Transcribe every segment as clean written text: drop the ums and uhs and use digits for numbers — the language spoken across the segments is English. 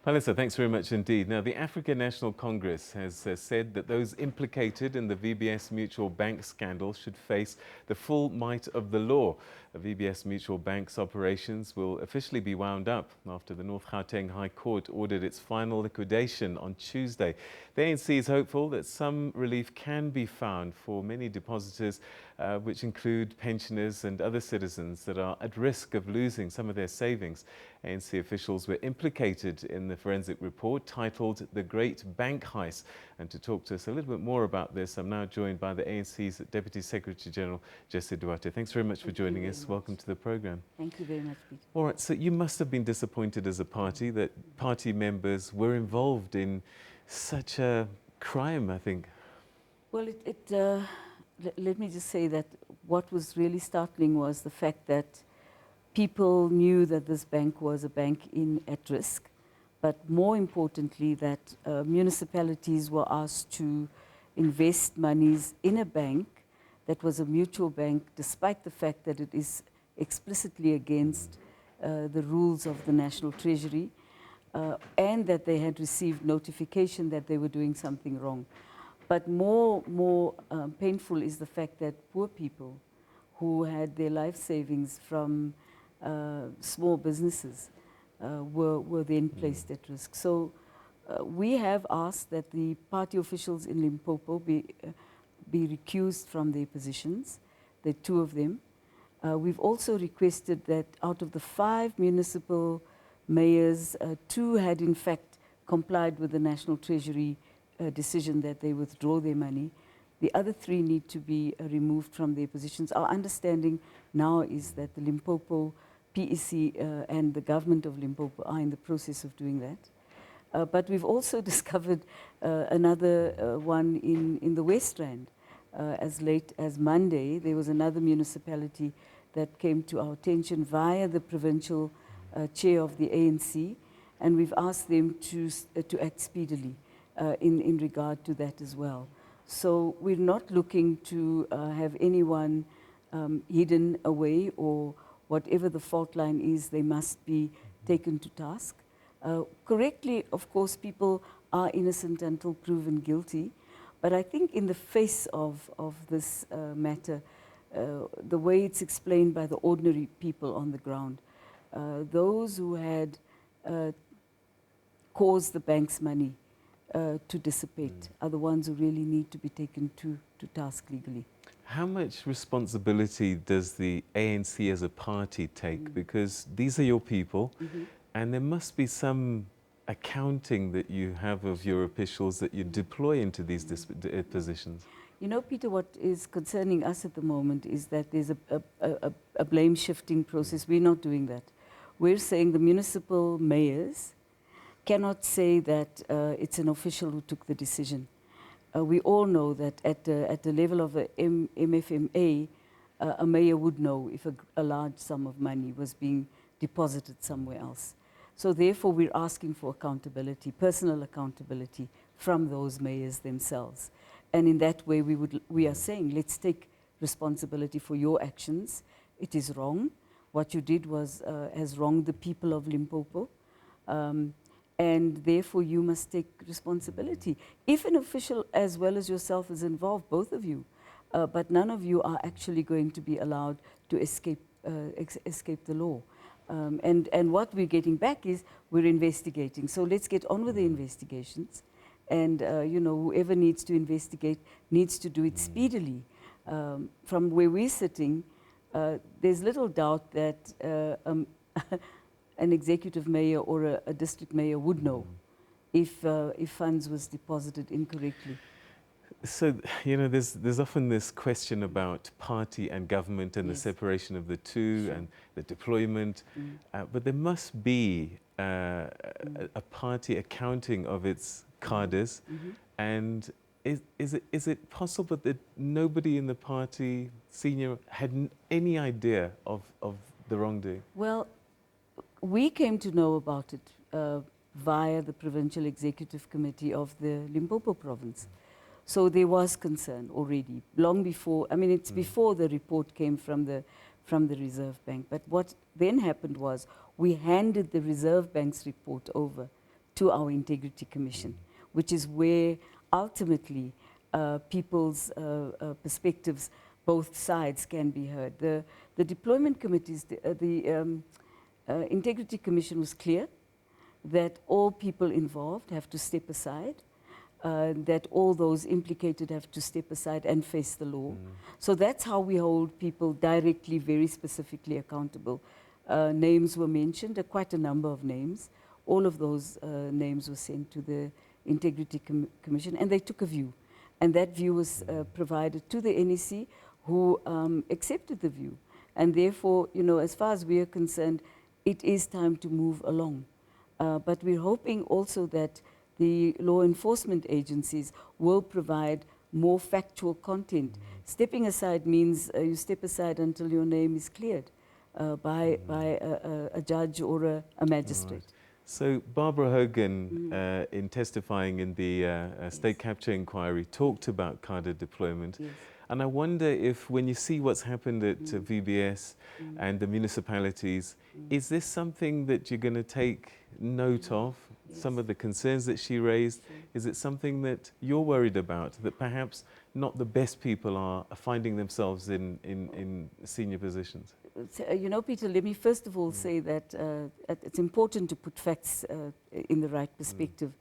Melissa, thanks very much indeed. Now, the African National Congress has said that those implicated in the VBS Mutual Bank scandal should face the full might of the law. The VBS Mutual Bank's operations will officially be wound up after the North Gauteng High Court ordered its final liquidation on Tuesday. The ANC is hopeful that some relief can be found for many depositors, which include pensioners and other citizens that are at risk of losing some of their savings. ANC officials were implicated in the forensic report titled The Great Bank Heist. And to talk to us a little bit more about this, I'm now joined by the ANC's Deputy Secretary General, Jessie Duarte. Thanks very much for joining us. Welcome to the program. Thank you very much, Peter. All right, so you must have been disappointed as a party that party members were involved in such a crime, I think. Well, let me just say that what was really startling was the fact that people knew that this bank was a bank at risk, but more importantly that municipalities were asked to invest monies in a bank that was a mutual bank, despite the fact that it is explicitly against the rules of the National Treasury, and that they had received notification that they were doing something wrong. But more painful is the fact that poor people who had their life savings from small businesses were then placed at risk. So we have asked that the party officials in Limpopo be recused from their positions, the two of them. We've also requested that out of the 5 municipal mayors, 2 had in fact complied with the National Treasury decision that they withdraw their money. The other 3 need to be removed from their positions. Our understanding now is that the Limpopo PEC and the government of Limpopo are in the process of doing that. But we've also discovered another one in the West Rand. As late as Monday, there was another municipality that came to our attention via the provincial chair of the ANC, and we've asked them to act speedily in regard to that as well. So we're not looking to have anyone hidden away, or whatever the fault line is, they must be taken to task. Correctly, of course, people are innocent until proven guilty, but I think in the face of this matter, the way it's explained by the ordinary people on the ground, those who had caused the bank's money to dissipate are the ones who really need to be taken to task legally. How much responsibility does the ANC as a party take? Because these are your people, and there must be some accounting that you have of your officials that you deploy into these positions. You know, Peter, what is concerning us at the moment is that there's a blame-shifting process. We're not doing that. We're saying the municipal mayors cannot say that it's an official who took the decision. We all know that at the level of the MFMA, a mayor would know if a large sum of money was being deposited somewhere else. So therefore, we're asking for accountability, personal accountability from those mayors themselves. And in that way, we are saying, let's take responsibility for your actions. It is wrong. What you did has wronged the people of Limpopo. And therefore, you must take responsibility. If an official as well as yourself is involved, both of you, but none of you are actually going to be allowed to escape the law. And what we're getting back is we're investigating. So let's get on with the investigations. And, you know, whoever needs to investigate needs to do it speedily. From where we're sitting, there's little doubt that an executive mayor or a district mayor would know if funds was deposited incorrectly. So, you know, there's often this question about party and government and the separation of the two and the deployment, but there must be a party accounting of its cadres, and is it possible that nobody in the party senior had any idea of the wrongdoing? Well, we came to know about it via the Provincial Executive Committee of the Limpopo province. So there was concern already, long before, I mean, it's before the report came from the Reserve Bank. But what then happened was we handed the Reserve Bank's report over to our Integrity Commission, which is where ultimately people's perspectives, both sides, can be heard. The deployment committees, the Integrity Commission was clear that all people involved have to step aside, that all those implicated have to step aside and face the law. So that's how we hold people directly, very specifically accountable. Names were mentioned, quite a number of names. All of those names were sent to the Integrity Commission, and they took a view. And that view was provided to the NEC, who accepted the view. And therefore, you know, as far as we are concerned, it is time to move along. But we're hoping also that the law enforcement agencies will provide more factual content. Stepping aside means you step aside until your name is cleared by a judge or a magistrate. Right. So Barbara Hogan, in testifying in the state capture inquiry, talked about cadre deployment. Yes. And I wonder if, when you see what's happened at VBS and the municipalities, is this something that you're going to take note of? Yes. Some of the concerns that she raised, is it something that you're worried about, that perhaps not the best people are finding themselves in senior positions? You know, Peter, let me first of all say that it's important to put facts in the right perspective.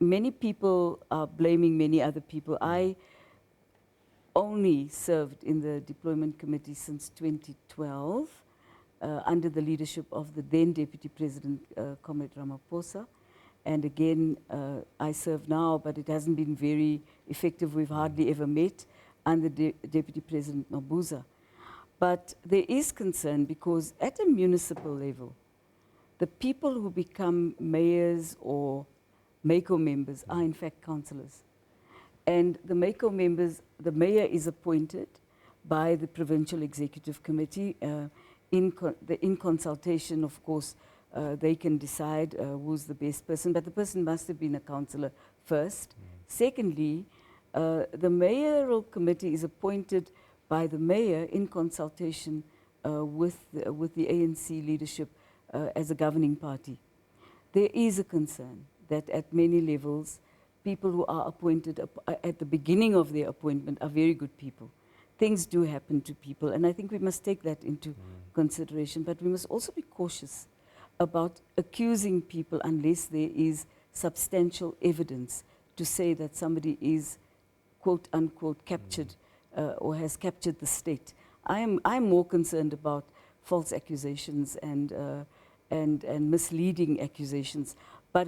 Many people are blaming many other people. I only served in the deployment committee since 2012 under the leadership of the then Deputy President, Comrade Ramaphosa. And again, I serve now, but it hasn't been very effective. We've hardly ever met under Deputy President Mabuza. But there is concern because at a municipal level, the people who become mayors or MACO members are in fact councillors. And the MACO members, the mayor is appointed by the Provincial Executive Committee. In consultation, of course, they can decide who's the best person, but the person must have been a councillor first. Secondly, the mayoral committee is appointed by the mayor in consultation with the ANC leadership as a governing party. There is a concern that at many levels, people who are appointed at the beginning of their appointment are very good people. Things do happen to people, and I think we must take that into consideration. But we must also be cautious about accusing people unless there is substantial evidence to say that somebody is, quote unquote, captured or has captured the state. I'm more concerned about false accusations and misleading accusations. But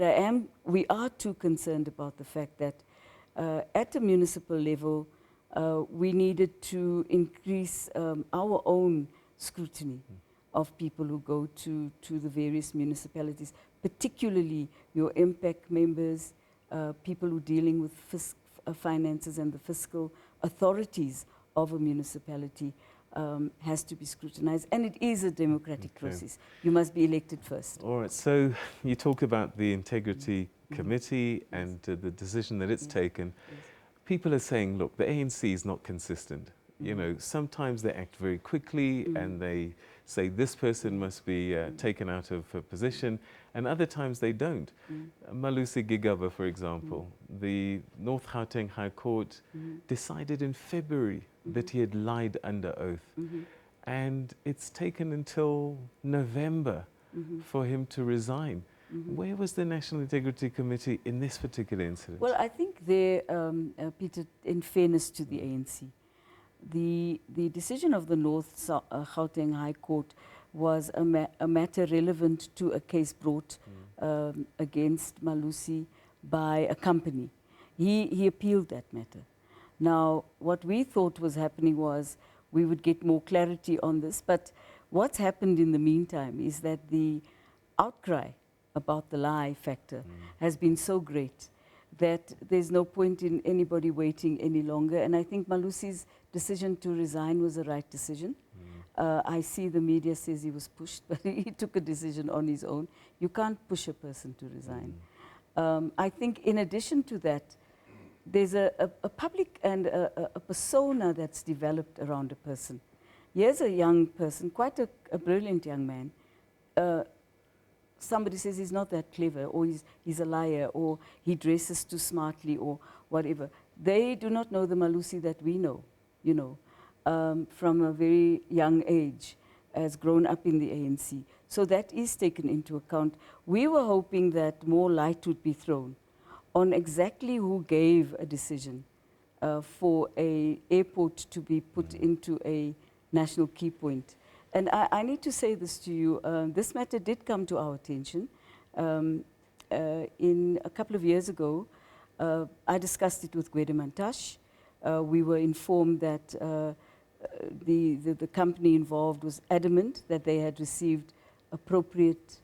we are too concerned about the fact that at a municipal level, we needed to increase our own scrutiny of people who go to the various municipalities, particularly your impact members, people who are dealing with finances, and the fiscal authorities of a municipality has to be scrutinized. And it is a democratic process. You must be elected first. All right, so you talk about the Integrity Committee and the decision that it's taken. People are saying, look, the ANC is not consistent. You know, sometimes they act very quickly and they say this person must be taken out of position, and other times they don't. Malusi Gigaba, for example, the North Gauteng High Court decided in February that he had lied under oath. And it's taken until November for him to resign. Where was the National Integrity Committee in this particular incident? Well, I think there, Peter, in fairness to the ANC, the decision of the North Gauteng High Court was a matter relevant to a case brought against Malusi by a company. He appealed that matter. Now, what we thought was happening was we would get more clarity on this, but what's happened in the meantime is that the outcry about the lie factor has been so great that there's no point in anybody waiting any longer. And I think Malusi's decision to resign was the right decision. I see the media says he was pushed, but he took a decision on his own. You can't push a person to resign. I think in addition to that, there's a public and a persona that's developed around a person. Here's a young person, quite a brilliant young man, somebody says he's not that clever, or he's a liar, or he dresses too smartly, or whatever. They do not know the Malusi that we know, you know, from a very young age, has grown up in the ANC. So that is taken into account. We were hoping that more light would be thrown on exactly who gave a decision for an airport to be put into a national key point. And I need to say this to you. This matter did come to our attention. In a couple of years ago, I discussed it with Gwedemantash. We were informed that the company involved was adamant that they had received appropriate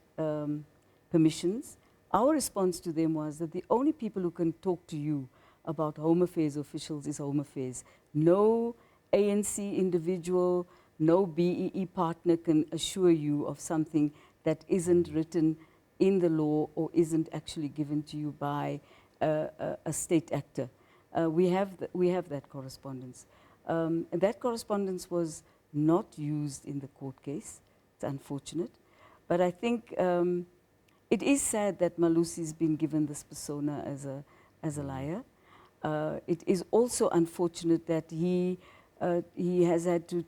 permissions. Our response to them was that the only people who can talk to you about Home Affairs officials is Home Affairs. No ANC individual, no BEE partner can assure you of something that isn't written in the law or isn't actually given to you by a state actor. We have that correspondence. And that correspondence was not used in the court case. It's unfortunate. But I think it is sad that Malusi's been given this persona as a liar. It is also unfortunate that he has had to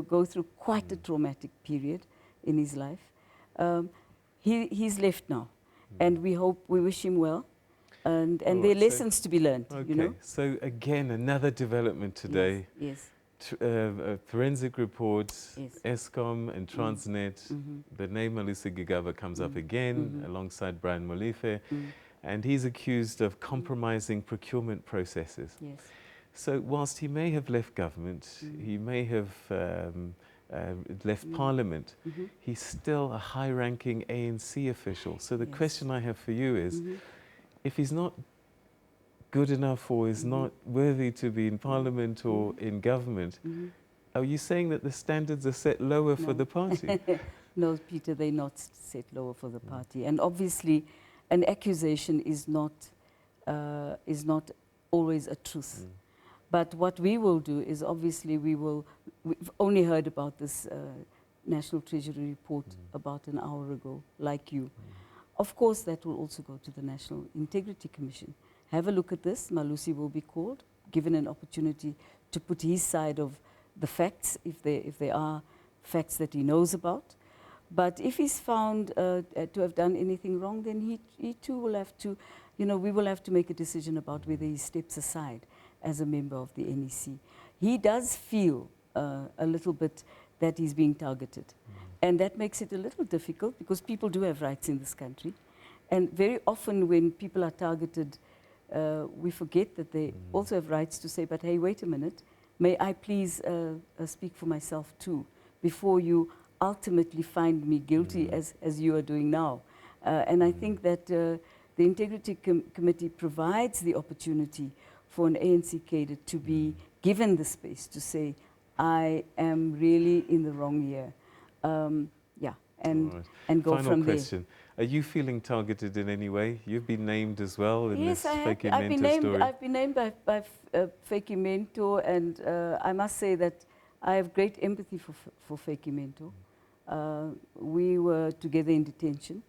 go through quite a traumatic period in his life. He's left now, and we wish him well, and there are lessons to be learned. Okay, you know? So again, another development today. Yes. Forensic reports, Yes. Eskom and Transnet. The name Malusi Gigaba comes up again alongside Brian Molefe, and he's accused of compromising procurement processes. Yes. So whilst he may have left government, he may have left parliament, he's still a high-ranking ANC official. So the question I have for you is, if he's not good enough or is not worthy to be in parliament or in government, are you saying that the standards are set lower for the party? No, Peter, they're not set lower for the party. And obviously, an accusation is not always a truth. But what we will do is, obviously, we've only heard about this National Treasury report about an hour ago, like you. Of course, that will also go to the National Integrity Commission. Have a look at this. Malusi will be called, given an opportunity to put his side of the facts, if there are facts that he knows about. But if he's found to have done anything wrong, then he too will have to, we will have to make a decision about whether he steps aside as a member of the NEC. He does feel a little bit that he's being targeted. And that makes it a little difficult, because people do have rights in this country. And very often when people are targeted, we forget that they also have rights to say, but hey, wait a minute, may I please speak for myself too, before you ultimately find me guilty as you are doing now. And I think that the Integrity Committee provides the opportunity for an ANC cadre to be given the space to say, I am really in the wrong here. And go Final from question. Are you feeling targeted in any way? You've been named as well in this Fakey Mentor story. I've been named by Fakey Mentor, and I must say that I have great empathy for Fakey Mentor. We were together in detention.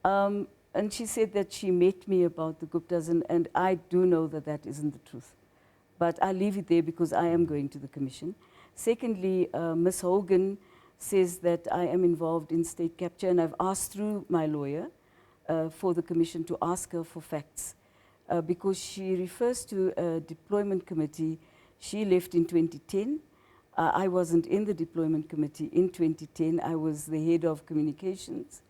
And she said that she met me about the Guptas, and I do know that that isn't the truth. But I leave it there because I am going to the commission. Secondly, Ms. Hogan says that I am involved in state capture, and I've asked through my lawyer for the commission to ask her for facts, because she refers to a deployment committee. She left in 2010. I wasn't in the deployment committee in 2010. I was the head of communications,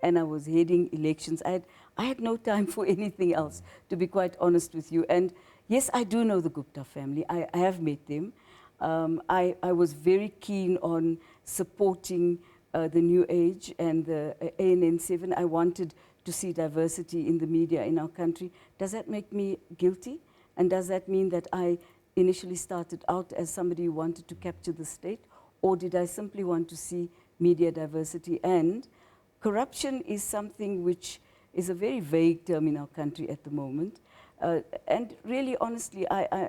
and I was heading elections. I had no time for anything else, to be quite honest with you. And yes, I do know the Gupta family. I have met them. I was very keen on supporting the New Age and the ANN7. I wanted to see diversity in the media in our country. Does that make me guilty? And does that mean that I initially started out as somebody who wanted to capture the state? Or did I simply want to see media diversity? And corruption is something which is a very vague term in our country at the moment. And really, honestly,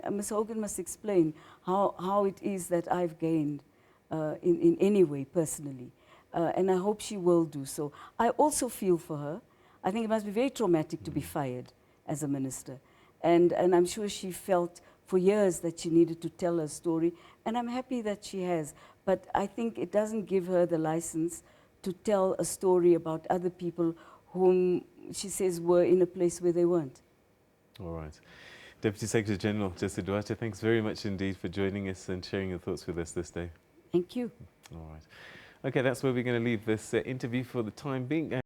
Ms. Hogan must explain how it is that I've gained in any way, personally. and I hope she will do so. I also feel for her. I think it must be very traumatic to be fired as a minister. And I'm sure she felt for years that she needed to tell her story, and I'm happy that she has. But I think it doesn't give her the license to tell a story about other people whom she says were in a place where they weren't. All right. Deputy Secretary General Jessie Duarte, thanks very much indeed for joining us and sharing your thoughts with us this day. Thank you. All right. Okay, that's where we're going to leave this interview for the time being.